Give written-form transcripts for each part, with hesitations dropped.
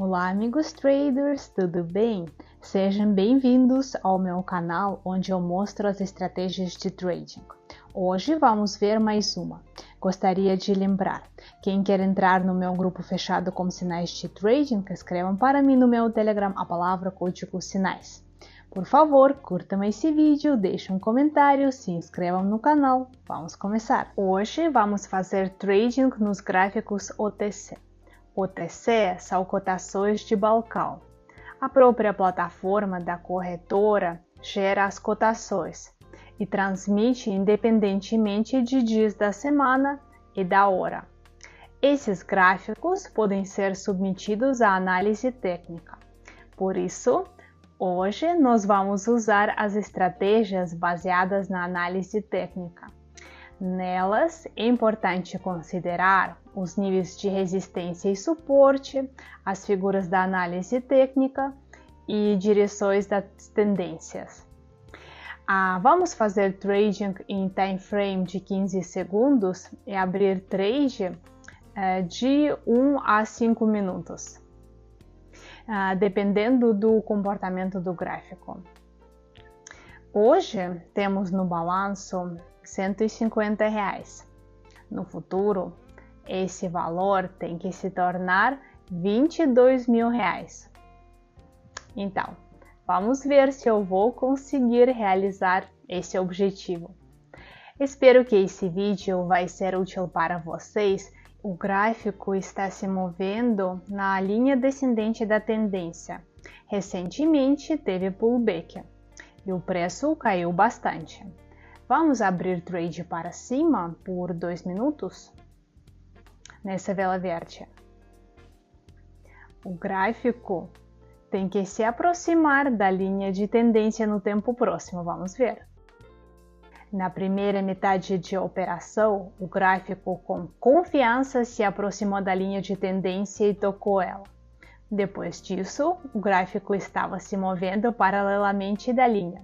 Olá, amigos traders, tudo bem? Sejam bem-vindos ao meu canal, onde eu mostro as estratégias de trading. Hoje vamos ver mais uma. Gostaria de lembrar, quem quer entrar no meu grupo fechado com sinais de trading, escrevam para mim no meu Telegram a palavra código sinais. Por favor, curtam esse vídeo, deixem um comentário, se inscrevam no canal. Vamos começar. Hoje vamos fazer trading nos gráficos OTC. OTC são cotações de balcão. A própria plataforma da corretora gera as cotações e transmite independentemente de dias da semana e da hora. Esses gráficos podem ser submetidos à análise técnica. Por isso, hoje nós vamos usar as estratégias baseadas na análise técnica. Nelas, é importante considerar os níveis de resistência e suporte, as figuras da análise técnica e direções das tendências. Vamos fazer trading em time frame de 15 segundos e abrir trade de 1 a 5 minutos, dependendo do comportamento do gráfico. Hoje temos no balanço R$150. No futuro, esse valor tem que se tornar R$22.000. Então, vamos ver se eu vou conseguir realizar esse objetivo. Espero que esse vídeo vai ser útil para vocês. O gráfico está se movendo na linha descendente da tendência. Recentemente teve pullback e o preço caiu bastante. Vamos abrir trade para cima por 2 minutos? Nessa vela verde. O gráfico tem que se aproximar da linha de tendência no tempo próximo. Vamos ver. Na primeira metade de operação, o gráfico com confiança se aproximou da linha de tendência e tocou ela. Depois disso, o gráfico estava se movendo paralelamente da linha.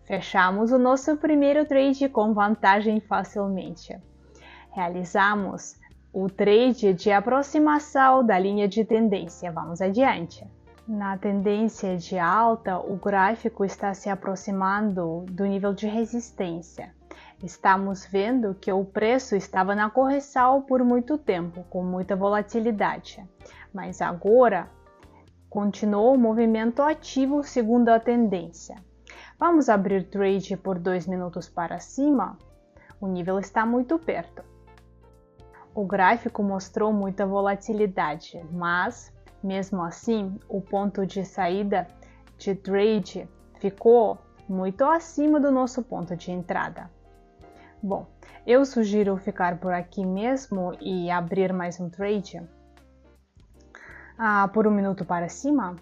Fechamos o nosso primeiro trade com vantagem facilmente. Realizamos o trade de aproximação da linha de tendência. Vamos adiante. Na tendência de alta, o gráfico está se aproximando do nível de resistência. Estamos vendo que o preço estava na correção por muito tempo, com muita volatilidade. Mas agora, continuou o movimento ativo segundo a tendência. Vamos abrir trade por 2 minutos para cima? O nível está muito perto. O gráfico mostrou muita volatilidade, mas, mesmo assim, o ponto de saída de trade ficou muito acima do nosso ponto de entrada. Bom, eu sugiro ficar por aqui mesmo e abrir mais um trade por 1 minuto para cima.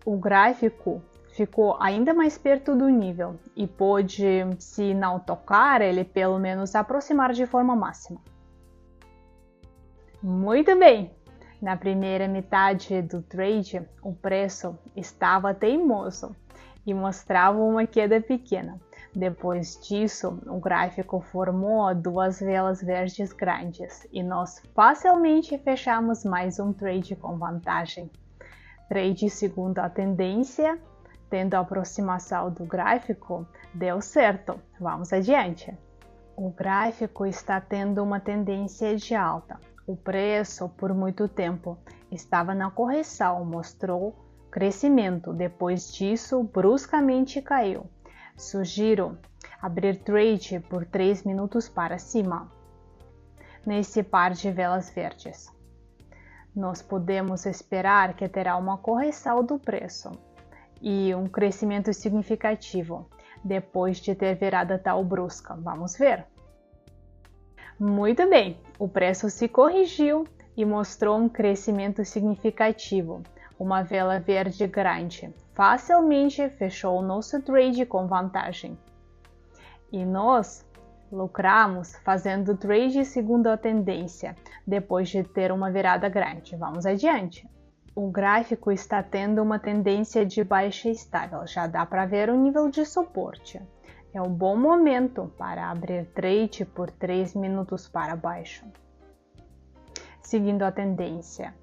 O gráfico ficou ainda mais perto do nível e pôde, se não tocar, ele pelo menos aproximar de forma máxima. Muito bem! Na primeira metade do trade, o preço estava teimoso e mostrava uma queda pequena. Depois disso, o gráfico formou 2 velas verdes grandes e nós facilmente fechamos mais um trade com vantagem. Trade segundo a tendência, tendo a aproximação do gráfico, deu certo. Vamos adiante. O gráfico está tendo uma tendência de alta. O preço, por muito tempo, estava na correção, mostrou crescimento. Depois disso, bruscamente caiu. Sugiro abrir trade por 3 minutos para cima, nesse par de velas verdes. Nós podemos esperar que terá uma correção do preço e um crescimento significativo depois de ter virada tal brusca. Vamos ver. Muito bem, o preço se corrigiu e mostrou um crescimento significativo. Uma vela verde grande facilmente fechou o nosso trade com vantagem. E nós lucramos fazendo trade segundo a tendência, depois de ter uma virada grande. Vamos adiante. O gráfico está tendo uma tendência de baixa estável, já dá para ver o nível de suporte. É um bom momento para abrir trade por 3 minutos para baixo. seguindo a tendência.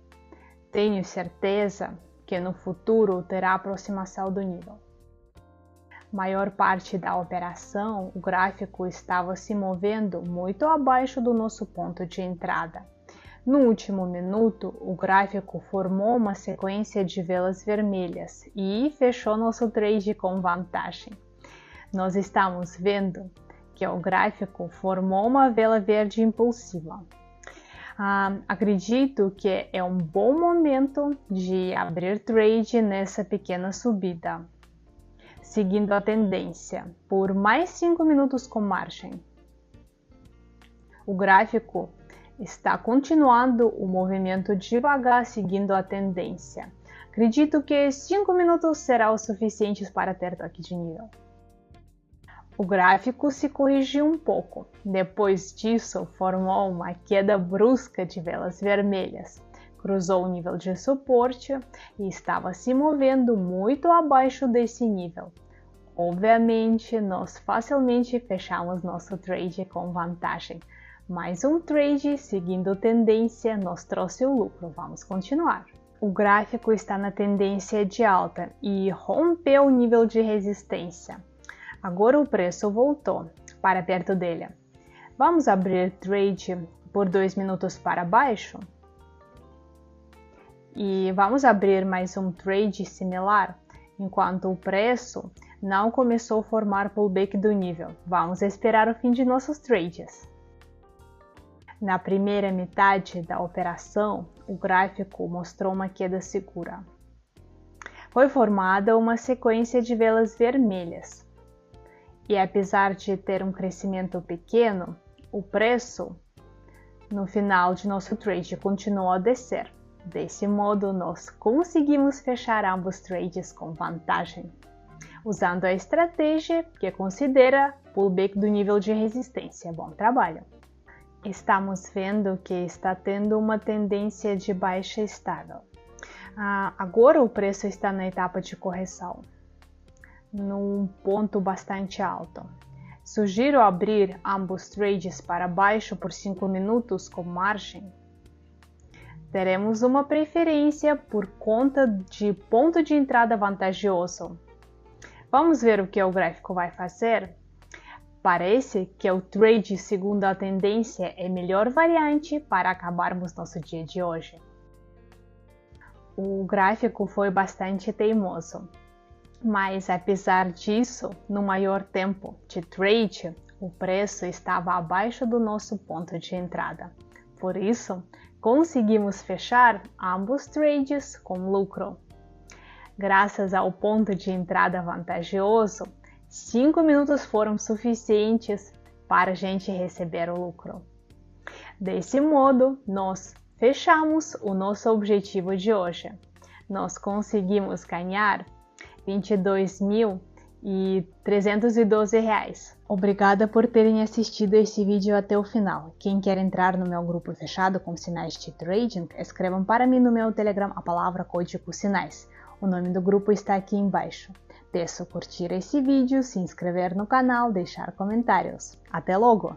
Tenho certeza que no futuro terá aproximação do nível. Maior parte da operação, o gráfico estava se movendo muito abaixo do nosso ponto de entrada. No último minuto, o gráfico formou uma sequência de velas vermelhas e fechou nosso trade com vantagem. Nós estamos vendo que o gráfico formou uma vela verde impulsiva. Acredito que é um bom momento de abrir trade nessa pequena subida, seguindo a tendência, por mais 5 minutos com margem. O gráfico está continuando o movimento devagar, seguindo a tendência. Acredito que 5 minutos será o suficiente para ter toque de nível. O gráfico se corrigiu um pouco. Depois disso, formou uma queda brusca de velas vermelhas. Cruzou o nível de suporte e estava se movendo muito abaixo desse nível. Obviamente, nós facilmente fechamos nosso trade com vantagem. Mais um trade seguindo tendência nos trouxe o lucro. Vamos continuar. O gráfico está na tendência de alta e rompeu o nível de resistência. Agora o preço voltou para perto dele. Vamos abrir trade por 2 minutos para baixo? E vamos abrir mais um trade similar enquanto o preço não começou a formar pullback do nível. Vamos esperar o fim de nossos trades. Na primeira metade da operação, o gráfico mostrou uma queda segura. Foi formada uma sequência de velas vermelhas. E apesar de ter um crescimento pequeno, o preço no final de nosso trade continuou a descer. Desse modo, nós conseguimos fechar ambos trades com vantagem, usando a estratégia que considera pullback do nível de resistência. Bom trabalho! Estamos vendo que está tendo uma tendência de baixa estável. Agora o preço está na etapa de correção, num ponto bastante alto. Sugiro abrir ambos trades para baixo por 5 minutos com margem. Teremos uma preferência por conta de ponto de entrada vantajoso. Vamos ver o que o gráfico vai fazer? Parece que o trade segundo a tendência é a melhor variante para acabarmos nosso dia de hoje. O gráfico foi bastante teimoso, mas apesar disso, no maior tempo de trade, o preço estava abaixo do nosso ponto de entrada. Por isso, conseguimos fechar ambos trades com lucro. Graças ao ponto de entrada vantajoso, 5 minutos foram suficientes para a gente receber o lucro. Desse modo, nós fechamos o nosso objetivo de hoje. Nós conseguimos ganhar R$ 22.312. Obrigada por terem assistido esse vídeo até o final. Quem quer entrar no meu grupo fechado com sinais de trading, escrevam para mim no meu Telegram a palavra código sinais. O nome do grupo está aqui embaixo. Peço curtir esse vídeo, se inscrever no canal, deixar comentários. Até logo!